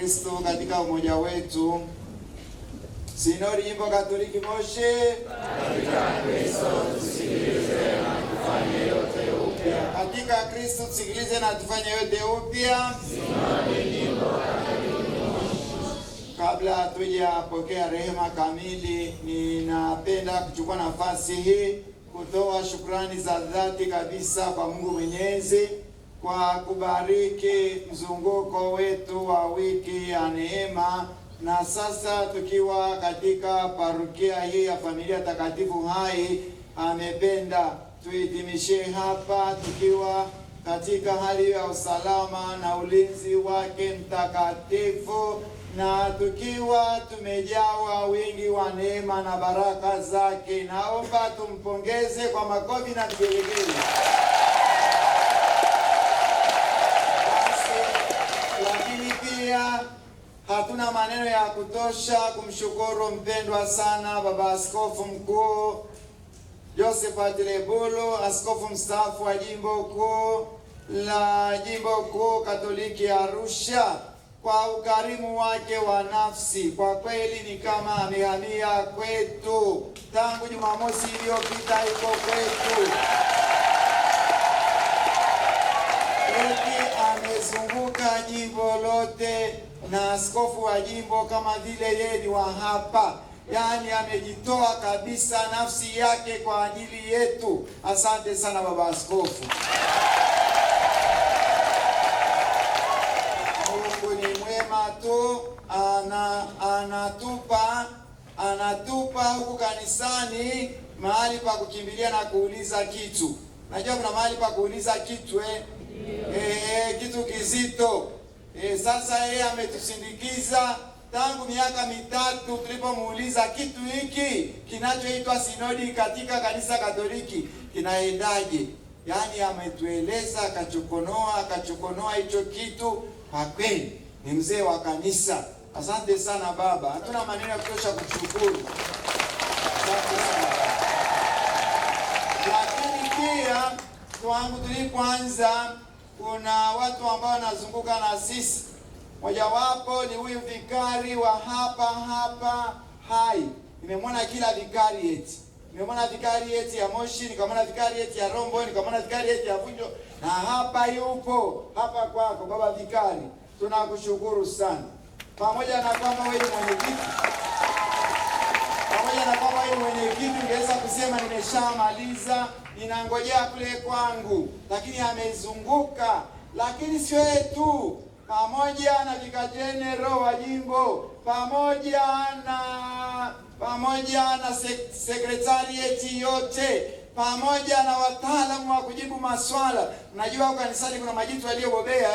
Kristo katika umoja wetu. Sinodi Jimbo Katoliki Moshi. Katika Kristo tusikilize na tufanye yote upya. Katika Kristo tusikilize na tufanye yote upya. Sinodi Jimbo Katoliki Moshi. Kabla hatujapokea rehema kamili, ninapenda kuchukua nafasi hii kutoa shukrani za dhati kabisa kwa Mungu Mwenyezi kwa kubariki mzunguko wetu wa wiki ya neema. Na sasa tukiwa katika parokia hii ya Familia Takatifu Hai, amependa tuhitimishe hapa tukiwa katika hali ya usalama na ulinzi wake mtakatifu, na tukiwa tumejawa wingi wa neema na baraka zake. Naomba tumpongeze kwa makofi na vigelegele. Lakini pia hatuna maneno ya kutosha kumshukuru mpendwa sana Baba Askofu Mkuu Josephat Lebulu, askofu mstaafu wa Jimbo Kuu Katoliki Arusha, kwa ukarimu wake wa nafsi. Kwa kweli ni kama amehamia kwetu tangu Jumamosi iliyopita, yuko kwetu. Amezunguka jimbo lote na askofu wa jimbo kama vile yeye ni wa hapa. Yaani amejitoa kabisa nafsi yake kwa ajili yetu. Asante sana Baba Askofu. Mungu ni mwema tu, anatupa huku kanisani mahali pa kukimbilia na kuuliza kitu. Najua kuna mahali pa kuuliza kitu kitu kizito. Sasa yeye ametusindikiza tangu miaka mitatu tulipomuuliza kitu hiki kinachoitwa sinodi katika kanisa Katoliki kinaendaje. Yaani ametueleza, akachokonoa hicho kitu. Kwa kweli ni mzee wa kanisa. Asante sana baba. Hatuna maneno ya kutosha kushukuru. Asante sana. Lakini pia kwangu tulipoanza kuna watu ambao wanazunguka na sisi. Mojawapo ni huyu vikari wa hapa Hai. Nimemwona kila vikarieti. Nimemwona vikarieti ya Moshi, nikamwona vikarieti ya Rombo, nikamwona vikarieti ya Vunjo, na hapa yupo hapa kwako baba vikari. Tunakushukuru sana. Pamoja na kwamba wewe ni mwenyekiti, ungeweza kusema nimeshamaliza, ninangojea kule kwangu, lakini amezunguka. Lakini sio yeye tu, pamoja na vikajenero wa jimbo, pamoja na sekretarieti yote, pamoja na wataalamu wa kujibu maswala. Unajua kanisani kuna majitu aliyobobea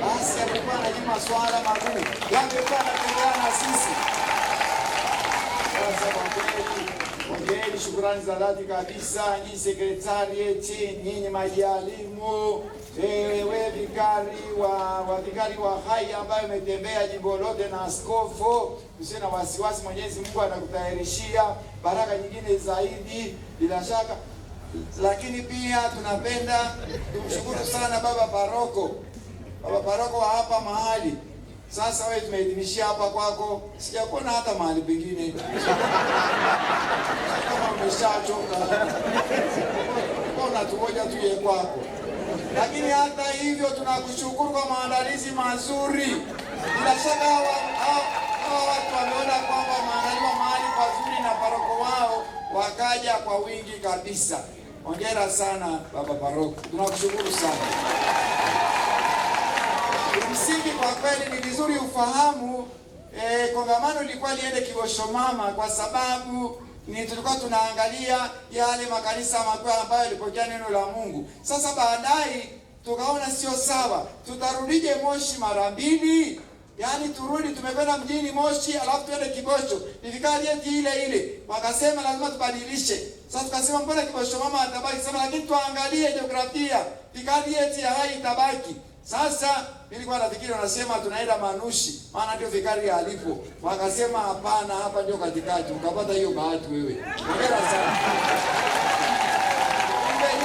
basi alikuwa anajibu maswala magumu. Yangekuwa anatembea na sisi. Ongeeni shukrani za dhati kabisa nyinyi sekretarieti, nyinyi majalimu, wewe vikari wa Hai ambaye umetembea jimbo lote na askofu. Usiwe na wasiwasi, Mwenyezi Mungu atakutayarishia baraka nyingine zaidi bila shaka. Lakini pia tunapenda tumshukuru sana baba paroko wa hapa mahali. Sasa wewe tumehitimisha hapa kwako. Sijakuona hata mahali pengine. Kama umeshachoka. Mbona tumoja tuje kwako. Lakini hata hivyo tunakushukuru kwa maandalizi mazuri. Bila shaka hawa watu wameona kwamba maandaliwa mahali pazuri na paroko wao wakaja kwa wingi kabisa. Hongera sana baba paroko. Tunakushukuru sana. Msingi kwa kweli ni vizuri ufahamu kongamano lilikuwa liende Kibosho Mama, kwa sababu tulikuwa tunaangalia yale makanisa makuu ambayo yalipokea neno la Mungu. Sasa baadaye tukaona sio sawa, tutarudije Moshi mara mbili? Yaani turudi, tumekwenda mjini Moshi alafu tuende Kibosho. Nifikarieti ile. Wakasema lazima tubadilishe. Sasa tukasema mbona Kibosho Mama atabaki? Sema lakini tuangalie jiografia. Vikarieti ya Hai itabaki. Sasa nilikuwa nafikiri wanasema tunaenda Manushi, maana ndio vikari alipo. Wakasema hapana, hapa ndio katikati. Ukapata hiyo bahati wewe. Hongera sana.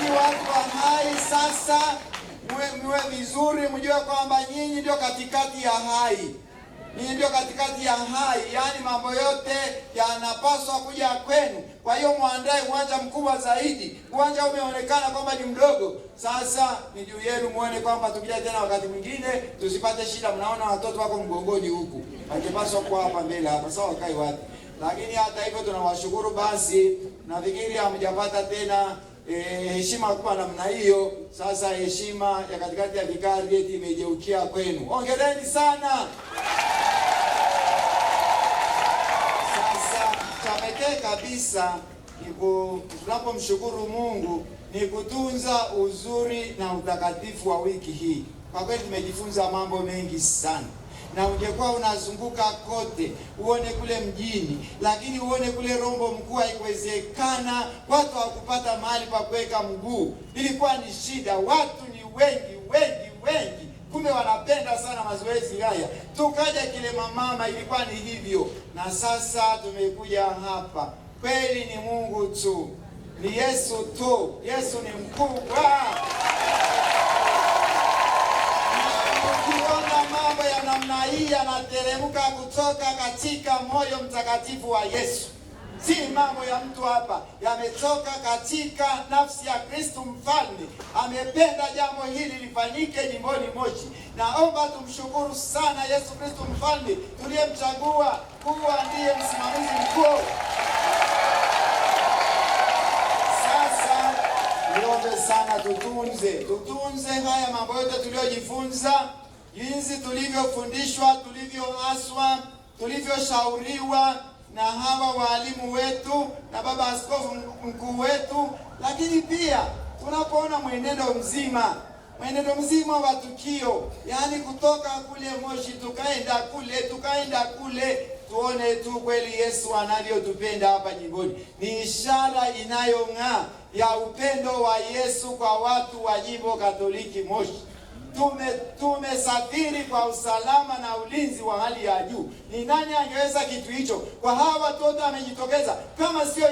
Ni watu wa Hai sasa mwe vizuri, mjue kwamba nyinyi ndio katikati ya Hai. Ninyi ndio katikati ya hai, yaani mambo yote yanapaswa kuja kwenu. Kwa hiyo muandae uwanja mkubwa zaidi. Uwanja umeonekana kwamba ni mdogo. Sasa ni juu yenu muone kwamba tukija tena wakati mwingine tusipate shida. Mnaona watoto wako mgongoni huku, wakipaswa kuwa hapa mbele hapa, sawa wakai wapi? Lakini hata hivyo tunawashukuru. Basi nafikiri hamjapata tena heshima kubwa namna hiyo. Sasa heshima ya katikati ya vikarieti imegeukia kwenu. Hongereni sana. Sasa cha pekee kabisa tunapomshukuru Mungu ni kutunza uzuri na utakatifu wa wiki hii. Kwa kweli tumejifunza mambo mengi sana. Na ungekuwa unazunguka kote, uone kule mjini, lakini uone kule Rombo Mkuu, haikuwezekana watu hawakupata mahali pa kuweka mguu. Ilikuwa ni shida, watu ni wengi. Kumbe wanapenda sana mazoezi haya. Tukaja Kilemamama, ilikuwa ni hivyo. Na sasa tumekuja hapa. Kweli ni Mungu tu, ni Yesu tu. Yesu ni mkubwa. Mambo ya namna hii yanateremka kutoka katika moyo mtakatifu wa Yesu. Si mambo ya mtu hapa, yametoka katika nafsi ya Kristo Mfalme. Amependa jambo hili lifanyike jimboni Moshi. Naomba tumshukuru sana Yesu Kristo Mfalme tuliyemchagua kuwa ndiye msimamizi mkuu. Sasa niombe sana tutunze haya mambo yote tuliyojifunza, jinsi tulivyofundishwa, tulivyoaswa, tulivyoshauriwa na hawa walimu wetu na baba askofu mkuu wetu. Lakini pia tunapoona mwenendo mzima wa tukio, yaani kutoka kule Moshi tukaenda kule, tuone tu kweli Yesu anavyotupenda hapa jimboni. Ni ishara inayong'aa ya upendo wa Yesu kwa watu wa Jimbo Katoliki Moshi. Tumesafiri kwa usalama na ulinzi wa hali ya juu. Ni nani angeweza kitu hicho? Kwa hawa watu wote wamejitokeza. Kama sio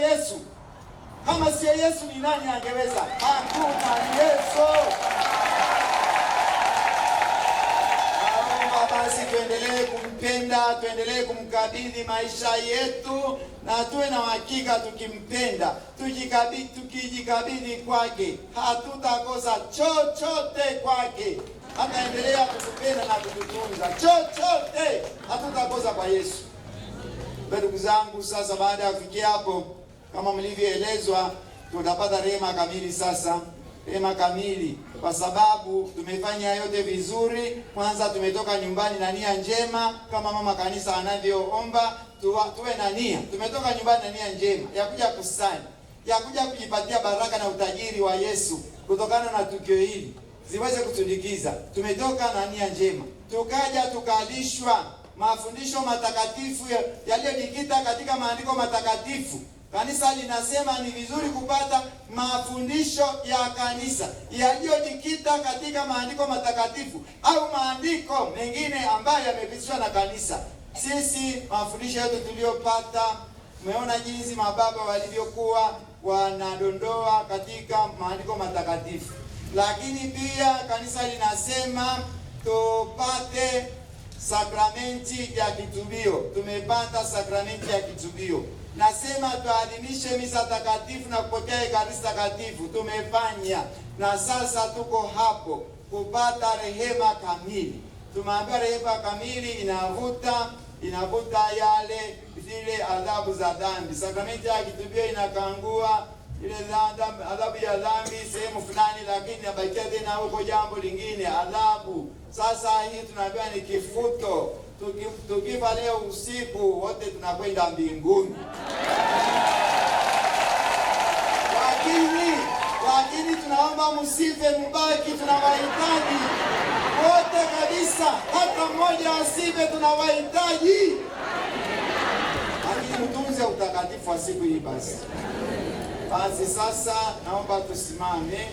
Yesu ni nani angeweza? Hakuna Yesu. Basi tuendelee kumpenda, tuendelee kumkabidhi maisha yetu, na tuwe na hakika tukimpenda, tukijikabidhi kwake, hatutakosa chochote kwake. Ataendelea kutupenda na kututunza. Chochote hatutakosa kwa Yesu. Ndugu zangu, sasa baada ya kufikia hapo, kama mlivyoelezwa, tutapata rehema kamili sasa. Rehema kamili kwa sababu tumefanya yote vizuri. Kwanza tumetoka nyumbani na nia njema kama mama kanisa anavyoomba tuwe na nia. Tumetoka nyumbani na nia njema ya kuja kusali, ya kuja kujipatia baraka na utajiri wa Yesu kutokana na tukio hili ziweze kutudikiza. Tumetoka na nia njema, tukaja tukalishwa mafundisho matakatifu yaliyojikita katika maandiko matakatifu. Kanisa linasema ni vizuri kupata mafundisho ya kanisa yaliyojikita katika maandiko matakatifu au maandiko mengine ambayo yamepitishwa na kanisa. Sisi mafundisho yote tuliyopata, umeona jinsi mababa walivyokuwa wanadondoa katika maandiko matakatifu. Lakini pia kanisa linasema tupate sakramenti ya kitubio. Tumepata sakramenti ya kitubio. Nasema tuadhimishe misa takatifu na kupokea ekaristi takatifu. Tumefanya, na sasa tuko hapo kupata rehema kamili. Tumeambiwa rehema kamili inavuta zile adhabu za dhambi. Sakramenti ya kitubio inakangua ile adhabu ya dhambi sehemu fulani, lakini inabakia tena huko jambo lingine, adhabu. Sasa hii tunaambiwa ni kifuto. Tukifa leo usiku wote tunakwenda mbinguni. Lakini tunaomba msife, mbaki, tunawahitaji wote kabisa, hata mmoja asife, tunawahitaji. Lakini mtunze utakatifu wa siku hii basi. Basi sasa naomba tusimame.